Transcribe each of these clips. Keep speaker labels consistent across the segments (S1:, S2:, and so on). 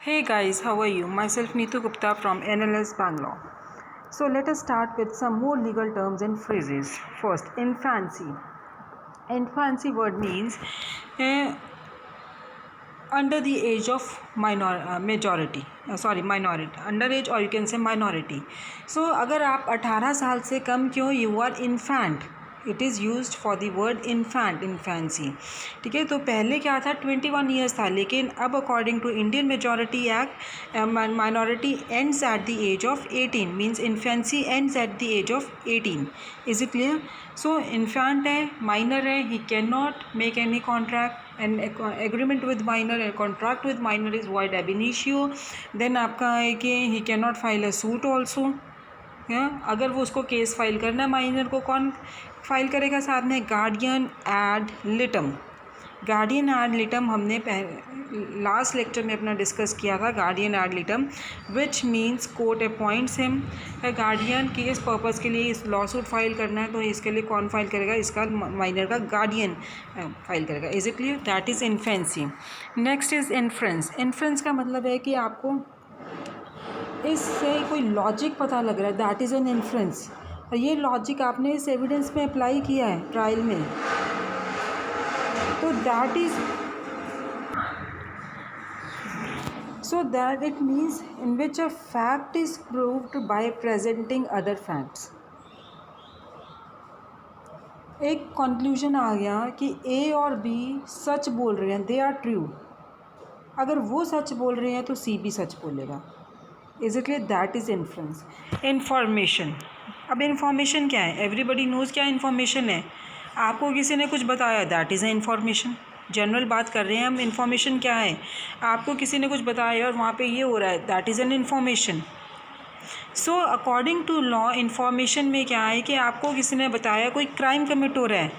S1: Hey guys, how are you? Myself Neetu Gupta from NLS Bangalore. So let us start with some more legal terms and phrases. First, infancy. Infancy word means under the age of minority, underage, or you can say minority. So अगर आप 18 साल से कम क्यों, you are infant. It is use for the word infant, infancy. ठीक है, तो पहले क्या था 21 ईयर्स था, लेकिन अब according to Indian majority act minority ends at the age of 18, means infancy ends at the age of 18. Is it clear? So infant है, माइनर है, he can not make any contract and agreement with minor and contract with minor is void ab initio. Then आपका है कि he can not file a suit also. अगर वो उसको case file करना है माइनर को, कौन फाइल करेगा? साथ में guardian ad litem. Guardian ad litem हमने लास्ट लेक्चर में अपना डिस्कस किया था. Guardian ad litem which means court appoints him. Guardian case purpose के लिए इस लॉ सूट फाइल करना है, तो इसके लिए कौन फाइल करेगा? इसका माइनर का गार्डियन फाइल करेगा. Is it clear? That is infancy. Next is inference. Inference का मतलब है कि आपको इससे कोई लॉजिक पता लग रहा है, दैट इज़ एन इन्फ्रेंस. ये लॉजिक आपने इस एविडेंस में अप्लाई किया है ट्रायल में, तो that is so that it means in which a fact is proved bye presenting other facts. एक कंक्लूजन आ गया कि ए और बी सच बोल रहे हैं, दे आर ट्रू. अगर वो सच बोल रहे हैं तो सी भी सच बोलेगा. Is it clear? That is inference. Information. अब इन्फॉर्मेशन क्या है? एवरीबडी नोज़ क्या इन्फॉर्मेशन है. आपको किसी ने कुछ बताया, that is a information. General बात कर रहे हैं हम. इन्फॉर्मेशन क्या है? आपको किसी ने कुछ बताया और वहाँ पे ये हो रहा है, that is an information. So according to law information में क्या है कि आपको किसी ने बताया कोई क्राइम कमिट हो रहा है,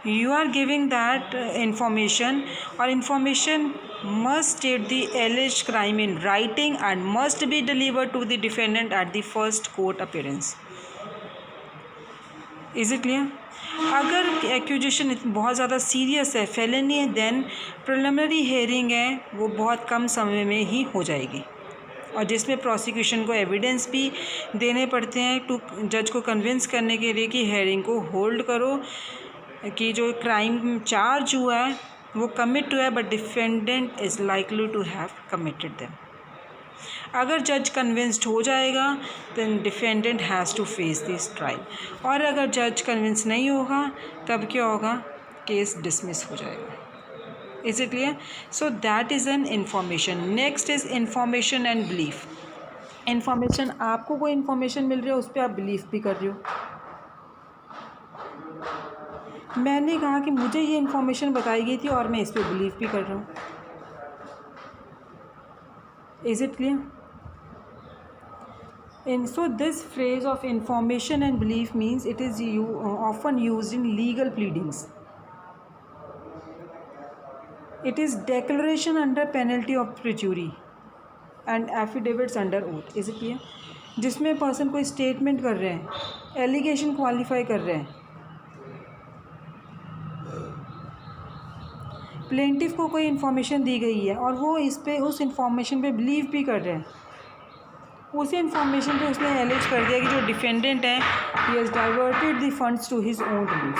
S1: you are giving that information, or information must state the alleged crime in writing and must be delivered to the defendant at the first court appearance. Is it clear? अगर accusation बहुत ज़्यादा serious है, felony है, then preliminary hearing है वो बहुत कम समय में ही हो जाएगी, और जिसमें प्रोसिक्यूशन को एविडेंस भी देने पड़ते हैं टू जज को कन्विंस करने के लिए कि हेयरिंग को होल्ड करो, कि जो क्राइम चार्ज हुआ है वो कमिट हुआ है, but defendant is likely to have committed them. अगर जज कन्विंस्ड हो जाएगा then defendant has to face this trial, और अगर जज कन्विंस नहीं होगा तब क्या होगा? केस डिसमिस हो जाएगा. Is it clear? So that is an information. Next is information and belief. Information, आपको कोई इन्फॉर्मेशन मिल रही है, उस पर आप बिलीव भी कर रहे हो. मैंने कहा कि मुझे ये इन्फॉर्मेशन बताई गई थी और मैं इस पर बिलीव भी कर रहा हूँ. Is it clear? And so this phrase of information and belief means it is often used in legal pleadings. It is declaration under penalty of perjury and affidavits under oath. Is it clear? जिसमें person कोई statement कर रहे हैं, allegation qualify कर रहे हैं, plaintiff को कोई इन्फॉर्मेशन दी गई है और वो इस पे उस इन्फॉर्मेशन पे बिलीव भी कर रहे हैं. उसी इन्फॉर्मेशन पे उसने एलिज कर दिया कि जो डिफेंडेंट है he has diverted the funds to his own relief.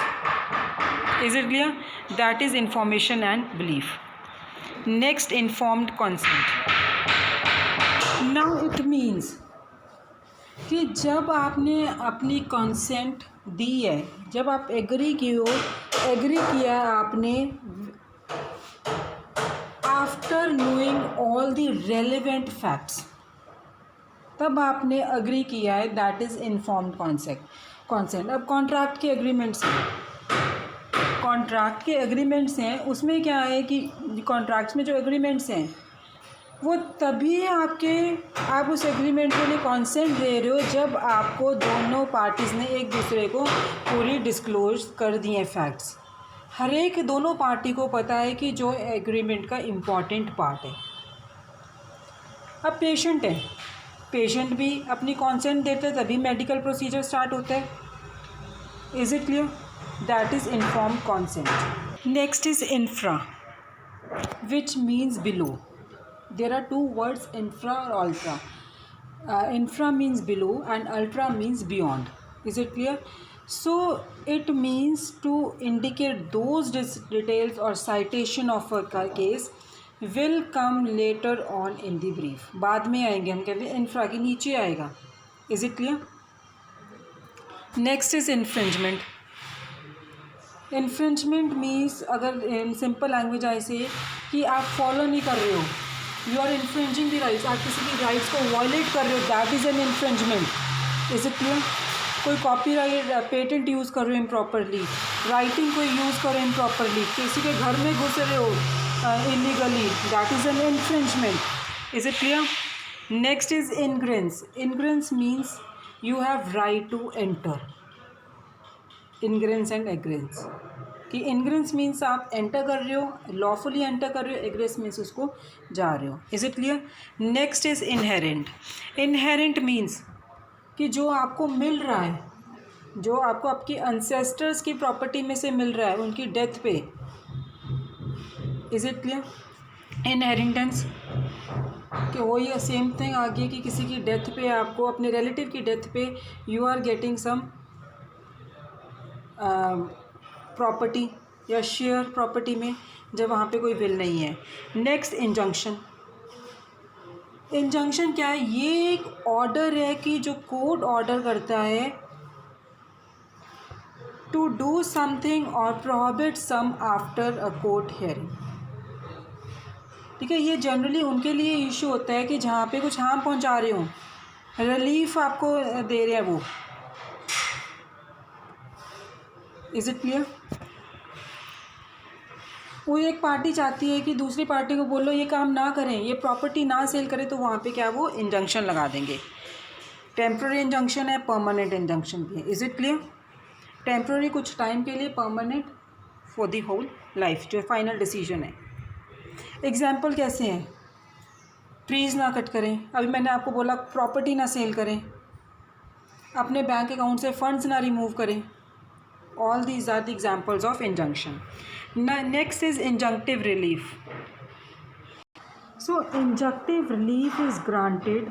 S1: Is it clear? That is information and belief. Next, informed consent. Now it means कि जब आपने अपनी कंसेंट दी है, जब आप एग्री किया आपने after knowing all the relevant facts, तब आपने अग्री किया है, दैट इज़ इन्फॉर्म्ड कॉन्सेंट. अब कॉन्ट्रैक्ट के एग्रीमेंट्स हैं, उसमें क्या है कि कॉन्ट्रैक्ट्स में जो एग्रीमेंट्स हैं वो तभी आप उस एग्रीमेंट के लिए कॉन्सेंट दे रहे हो जब आपको दोनों पार्टीज़ ने एक दूसरे को पूरी डिस्क्लोज कर दिए फैक्ट्स. हर एक दोनों पार्टी को पता है कि जो एग्रीमेंट का इम्पॉर्टेंट पार्ट है. अब पेशेंट भी अपनी कॉन्सेंट देते हैं, तभी मेडिकल प्रोसीजर स्टार्ट होता है. Is it clear? That is informed consent. Next is infra. which means below. There are two words, infra or ultra. Infra means below and ultra means beyond. Is it clear? So it means to indicate those details or citation of a case will come later on in the brief. बाद में आएंगे, हम कहते हैं infra के नीचे आएगा. Is it clear? Next is infringement. Infringement means, अगर in simple language ऐसे कि आप फॉलो नहीं कर रहे हो, you are infringing the rights, आप किसी की राइट्स को वायलेट कर रहे हो, that is an infringement. Is it clear? कोई कॉपीराइट पेटेंट यूज़ कर रहे हो इम्प्रॉपरली, राइटिंग कोई यूज़ कर रहे हो इम्प्रॉपरली, किसी के घर में घुस रहे हो illegally, that is an infringement. Is it clear? Next is ingress. Ingress means you have right to enter. Ingress and egress कि इनग्रेंस मीन्स आप एंटर कर रहे हो, लॉफुली एंटर कर रहे हो, एग्रेंस मीन्स उसको जा रहे हो. Is it clear? Next is inherent. Inherent means कि जो आपको मिल रहा है, जो आपको आपकी एंसेस्टर्स की प्रॉपर्टी में से मिल रहा है उनकी डेथ पे. Is it clear? इनहेरिटेंस कि वही सेम थिंग आ गई कि किसी की डेथ पे आपको, अपने रिलेटिव की डेथ पे you are getting some property या शेयर प्रॉपर्टी में, जब वहाँ पे कोई विल नहीं है. Next injunction. इंजंक्शन क्या है? ये एक ऑर्डर है कि जो कोर्ट ऑर्डर करता है टू डू समथिंग और prohibit some after a court hearing. ठीक है, ये जनरली उनके लिए इशू होता है कि जहाँ पे कुछ हार्म पहुँचा रहे हो, रिलीफ आपको दे रहे हैं वो. Is it clear? वो एक पार्टी चाहती है कि दूसरी पार्टी को बोलो ये काम ना करें, ये प्रॉपर्टी ना सेल करें, तो वहाँ पे क्या वो इंजंक्शन लगा देंगे. टेम्प्रेरी इंजंक्शन है, परमानेंट इंजंक्शन भी है. Is it clear? टेम्प्रेरी कुछ टाइम के लिए, permanent for the whole life, जो फाइनल डिसीजन है. एग्जाम्पल कैसे हैं? ट्रीज़ ना कट करें, अभी मैंने आपको बोला प्रॉपर्टी ना सेल करें, अपने बैंक अकाउंट से फंड्स ना रिमूव करें. All these are the examples of injunction. Next is injunctive relief. So injunctive relief is granted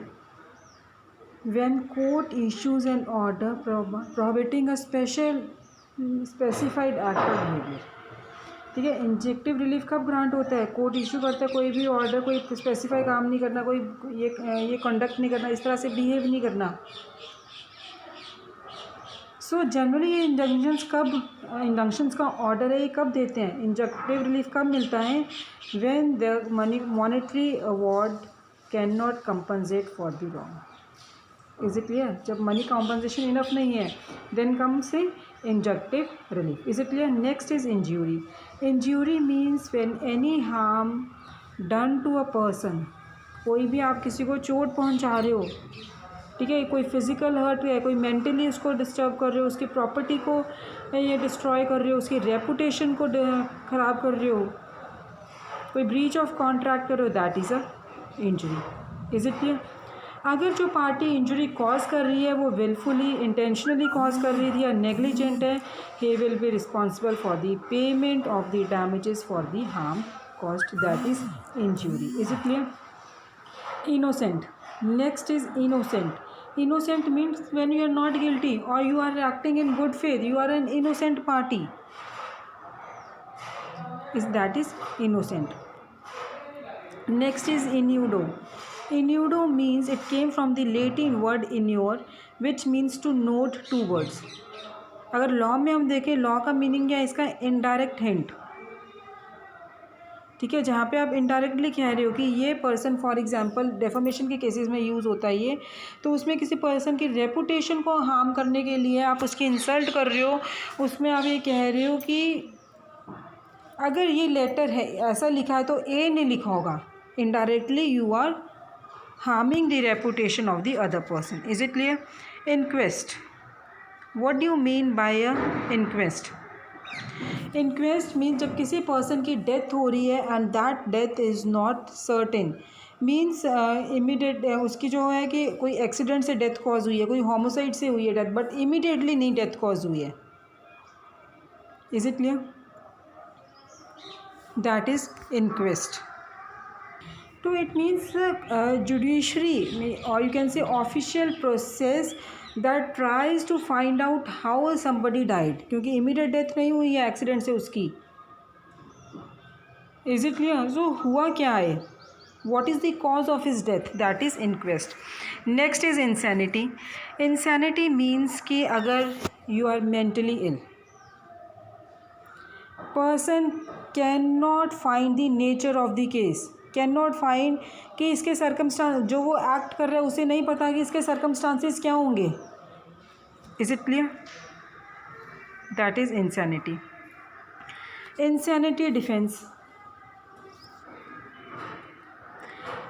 S1: when court issues an order prohibiting a specified act or behavior. ठीक है, injective relief कब grant होता है? Court issue करता है कोई भी order, कोई स्पेसिफाई काम नहीं करना, कोई ये कंडक्ट नहीं करना, इस तरह से बिहेव नहीं करना. सो जनरली ये इंजंक्शंस का ऑर्डर है, ये कब देते हैं? इंजेक्टिव रिलीफ कब मिलता है? When the monetary award can not compensate for the wrong. Is it clear? जब मनी कॉम्पनसेशन इनफ नहीं है, देन कम से injunctive relief. Is it clear? Next is injury. Injury means when any harm done to a person. कोई भी आप किसी को चोट पहुंचा रहे हो, ठीक है, कोई फिज़िकल हर्ट है, कोई मेंटली उसको डिस्टर्ब कर रहे हो, उसकी प्रॉपर्टी को ये डिस्ट्रॉय कर रहे हो, उसकी रेपुटेशन को ख़राब कर रहे हो, कोई ब्रीच ऑफ कॉन्ट्रैक्ट कर रहे हो, that is a injury. Is it clear? अगर जो पार्टी इंजरी कॉज कर रही है वो विलफुली इंटेंशनली कॉज कर रही थी या नेग्लिजेंट है, he will be responsible for the payment of the damages for the harm caused, that is injury. Is it clear? Innocent. Next is innocent. Innocent means when you are not guilty or you are acting in good faith, you are an innocent party. That is innocent. Next is innuendo. Innuendo means it came from the Latin word inure, which means to note two words. अगर law में हम देखें, law का meaning क्या है? इसका indirect hint. ठीक है, जहाँ पे आप इनडायरेक्टली कह रहे हो कि ये पर्सन, फॉर एग्जांपल डेफामेशन के केसेस में यूज़ होता है ये, तो उसमें किसी पर्सन की रेपुटेशन को हार्म करने के लिए आप उसकी इंसल्ट कर रहे हो, उसमें आप ये कह रहे हो कि अगर ये लेटर है ऐसा लिखा है तो ए नहीं लिखा होगा. Indirectly you are harming the reputation of the other person. Is it clear? Inquest. What do you mean by a inquest? Inquest means जब किसी पर्सन की डेथ हो रही है and that death is not certain, means immediate उसकी जो है कि कोई एक्सीडेंट से डेथ कॉज हुई है, कोई होमोसाइड से हुई है डेथ, बट इमीडिएटली नहीं डेथ कॉज हुई है. Is it clear? that is inquest. So it means judiciary, or you can say official process that tries to find out how somebody died, क्योंकि immediate death नहीं हुई है accident से उसकी. Is it clear? So हुआ क्या है, what is the cause of his death, that is inquest. Next is insanity. Insanity means कि अगर you are mentally ill, person cannot find the nature of the case, can not find कि इसके circumstance, जो वो act कर रहा है उसे नहीं पता कि इसके सर्कमस्टांसेस क्या होंगे. Is it clear? That is insanity. Insanity defence.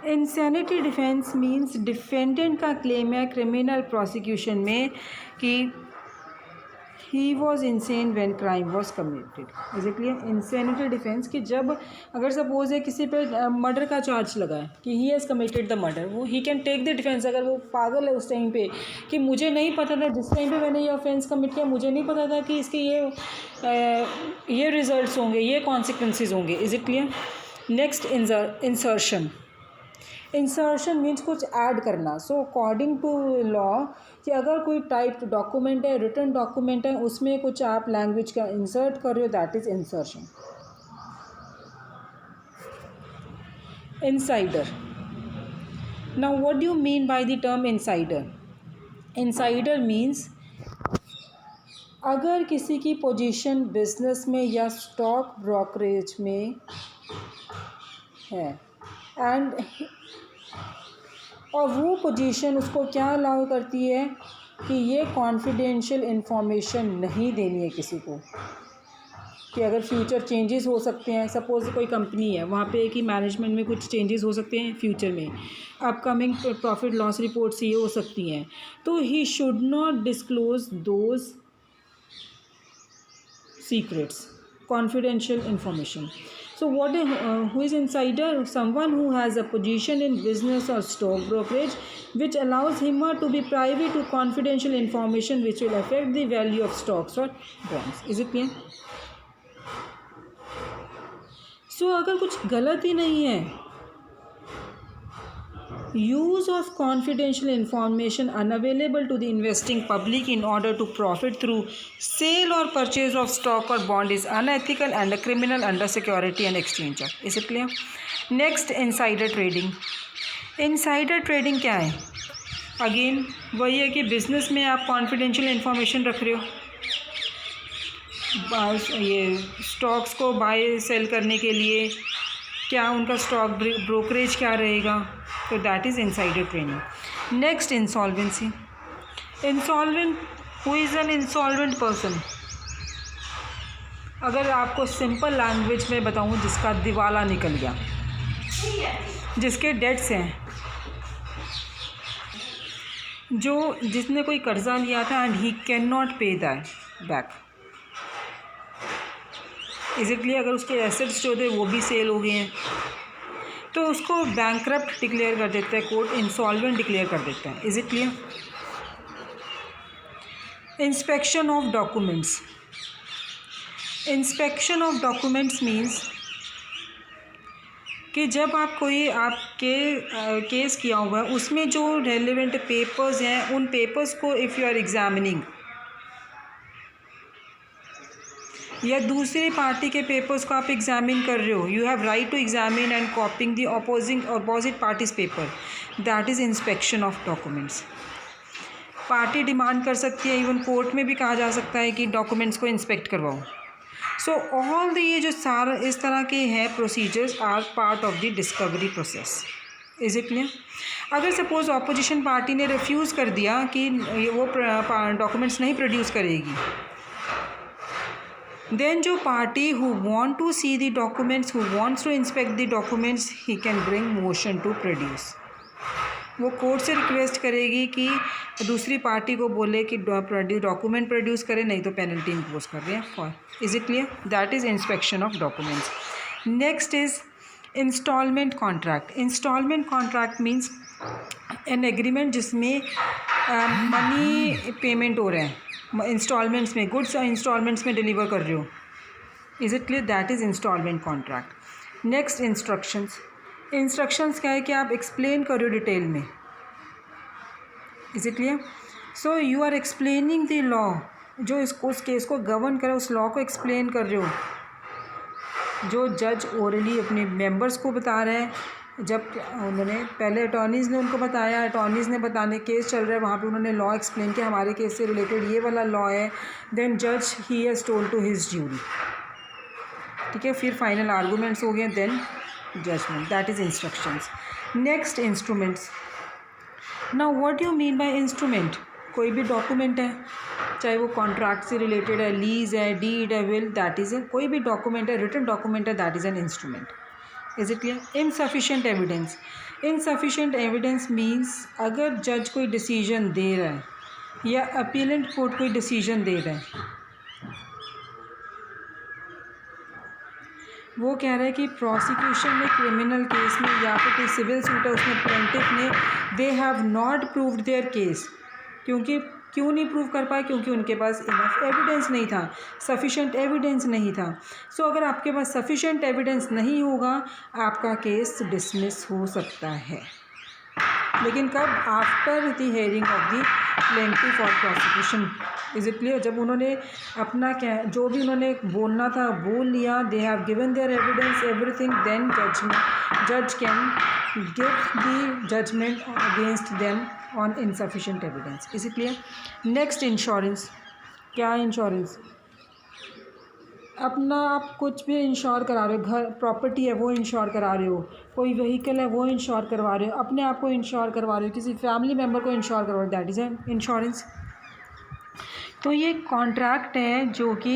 S1: Insanity defence means defendant का क्लेम है क्रिमिनल प्रोसिक्यूशन में कि he was insane when crime was committed. Is it clear? Insanity defence कि जब अगर सपोज है किसी पे मर्डर का चार्ज लगा है कि he has committed the murder, वो he can take the defence. अगर वो पागल है उस टाइम पे कि मुझे नहीं पता था, जिस टाइम पे मैंने ये ऑफेंस कमिट किया मुझे नहीं पता था कि इसके ये रिजल्ट्स होंगे, ये कॉन्सिक्वेंसेज होंगे. Is it clear? Next insertion. Insertion means कुछ ऐड करना. सो अकॉर्डिंग टू लॉ कि अगर कोई टाइप डॉक्यूमेंट है, रिटन डॉक्यूमेंट है, उसमें कुछ आप लैंग्वेज का इंसर्ट कर रहे हो, that is insertion. Insider. Now what do you mean by the term insider? Insider means अगर किसी की पोजीशन बिजनेस में या स्टॉक ब्रोकरेज में है एंड और वो पोजीशन उसको क्या अलाउ करती है कि ये कॉन्फिडेंशियल इन्फॉर्मेशन नहीं देनी है किसी को, कि अगर फ्यूचर चेंजेस हो सकते हैं. सपोज कोई कंपनी है, वहाँ पे कि मैनेजमेंट में कुछ चेंजेस हो सकते हैं फ्यूचर में, अपकमिंग प्रॉफिट लॉस रिपोर्ट्स ये हो सकती हैं, तो he should not disclose those secrets, confidential information. So who is insider? Someone who has a position in business or stock brokerage which allows him to be privy to confidential information which will affect the value of stocks or bonds. Is it clear? So अगर कुछ गलत ही नहीं है, use of confidential information unavailable to the investing public in order to profit through sale or purchase of stock or bond is unethical and a criminal under Security and Exchange Act. Is it clear? Next, insider trading. Insider trading क्या है? Again वही है कि business में आप confidential information रख रहे हो, ये स्टॉक्स को बाय सेल करने के लिए क्या उनका स्टॉक ब्रोकरेज क्या रहेगा, तो that is insider trading. Next, insolvency. Insolvent, who is an insolvent person? अगर आपको सिंपल लैंग्वेज में बताऊं, जिसका दिवाला निकल गया, जिसके डेट्स हैं, जिसने कोई कर्जा लिया था एंड ही कैन नॉट पे that back. Is it clear? अगर उसके एसेट्स जो थे वो भी सेल हो गए हैं तो उसको बैंकरप्ट डिक्लेयर कर देता है कोर्ट, इंसॉल्वेंट डिक्लेयर कर देता है. Is it clear? Inspection of documents. Inspection of documents means कि जब आप कोई आपके केस किया हुआ है उसमें जो रेलिवेंट पेपर्स हैं, उन पेपर्स को इफ़ यू आर एग्जामिनिंग, या दूसरी पार्टी के पेपर्स को आप एग्जामिन कर रहे हो, you have right to examine and copying the opposite party's paper, that is inspection of documents. Party demand कर सकती है, इवन कोर्ट में भी कहा जा सकता है कि डॉक्यूमेंट्स को इंस्पेक्ट करवाओ. सो ऑल द ये जो सारा इस तरह के हैं procedures are part of the discovery process. Is it clear? अगर सपोज ऑपोजिशन पार्टी ने रिफ्यूज़ कर दिया कि वो डॉक्यूमेंट्स नहीं प्रोड्यूस करेगी, then जो party who want to see the documents, who wants to inspect the documents, he can bring motion to produce. वो कोर्ट से रिक्वेस्ट करेगी कि दूसरी पार्टी को बोले कि डॉक्यूमेंट प्रोड्यूस करे, नहीं तो पेनल्टी इम्पोज कर रहे हैं for. Is it clear? That is inspection of documents. Next is instalment contract. Instalment contract means an agreement जिसमें मनी पेमेंट हो रहे हैं इंस्टॉलमेंट्स में, गुड्स इंस्टॉलमेंट्स में डिलीवर कर रहे हो. Is it clear? That is instalment contract. Next instructions. Instructions क्या है कि आप एक्सप्लेन करो डिटेल में. Is it clear? So you are explaining the law, जो इसको उस केस को गवर्न करे उस लॉ को एक्सप्लेन कर रहे हो, जो जज ओरली अपने मेंबर्स को बता रहे हैं. जब उन्होंने पहले अटॉर्नीज़ ने उनको बताया, अटॉर्नीज़ ने बताने केस चल रहा है वहाँ पे उन्होंने लॉ एक्सप्लेन किया, हमारे केस से रिलेटेड ये वाला लॉ है. देन जज he has told to his jury. ठीक है, फिर फाइनल आर्गूमेंट्स हो गए, then judgement. That is instructions. Next instruments. Now what you mean by instrument? कोई भी डॉक्यूमेंट है, चाहे वो कॉन्ट्रैक्ट से रिलेटेड है, लीज है, डीड है, विल, दैट इज़ कोई भी डॉक्यूमेंट है, रिटन डॉक्यूमेंट है, that is an instrument. Is it clear? Insufficient evidence. Insufficient evidence means अगर जज कोई डिसीजन दे रहा है या अपीलेंट कोर्ट कोई डिसीजन दे रहा है, वो कह रहा है कि प्रोसिक्यूशन में क्रिमिनल केस में या फिर कोई सिविल सूट है उसमें प्लेंटिफ ने they have not proved there case. क्यों नहीं प्रूव कर पाए? क्योंकि उनके पास इनफ एविडेंस नहीं था, सफिशेंट एविडेंस नहीं था. सो अगर आपके पास सफिशेंट एविडेंस नहीं होगा आपका केस डिसमिस हो सकता है. लेकिन कब? After the hearing of the plaintiff और प्रोसिक्यूशन. Is it clear? जब उन्होंने अपना क्या जो भी उन्होंने बोलना था बोल लिया, they have given their evidence everything, then जज can give the judgement against them on insufficient evidence. Is it clear? Next insurance. क्या है इंश्योरेंस? अपना आप कुछ भी इंश्योर करा रहे हो, घर प्रॉपर्टी है वो इंश्योर करा रहे हो, कोई व्हीकल है वो इंश्योर करवा रहे हो, अपने आप को इंश्योर करवा रहे हो, किसी फैमिली मेम्बर को इंश्योर करवा रहे हो, दैट इज़ एन इंश्योरेंस. तो ये कॉन्ट्रैक्ट है जो कि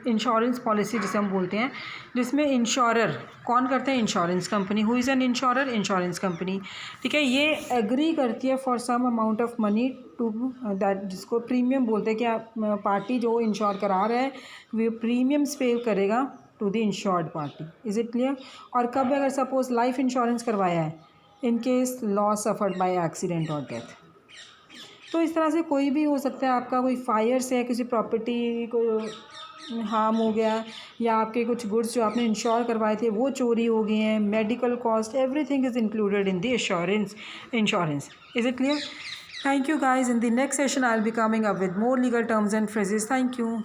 S1: इंश्योरेंस पॉलिसी जिसे हम बोलते हैं, जिसमें इंश्योरर कौन करते हैं? Insurance company. Who is an insurer? Insurance company. ठीक है, ये एग्री करती है for some amount of money to that, जिसको प्रीमियम बोलते हैं कि आप पार्टी जो इंश्योर करा रहा है वो प्रीमियम्स पे करेगा to the insured party. Is it clear? और कब अगर सपोज लाइफ इंश्योरेंस करवाया है in case loss suffered by accident और डेथ. तो इस तरह से कोई भी हो सकता है, आपका कोई फायर से किसी प्रॉपर्टी को हार्म हो गया, या आपके कुछ गुड्स जो आपने इंश्योर करवाए थे वो चोरी हो गए हैं, medical cost, everything is included in the insurance. Is it clear? Thank you guys. In the next session I will be coming up with more legal terms and phrases. Thank you.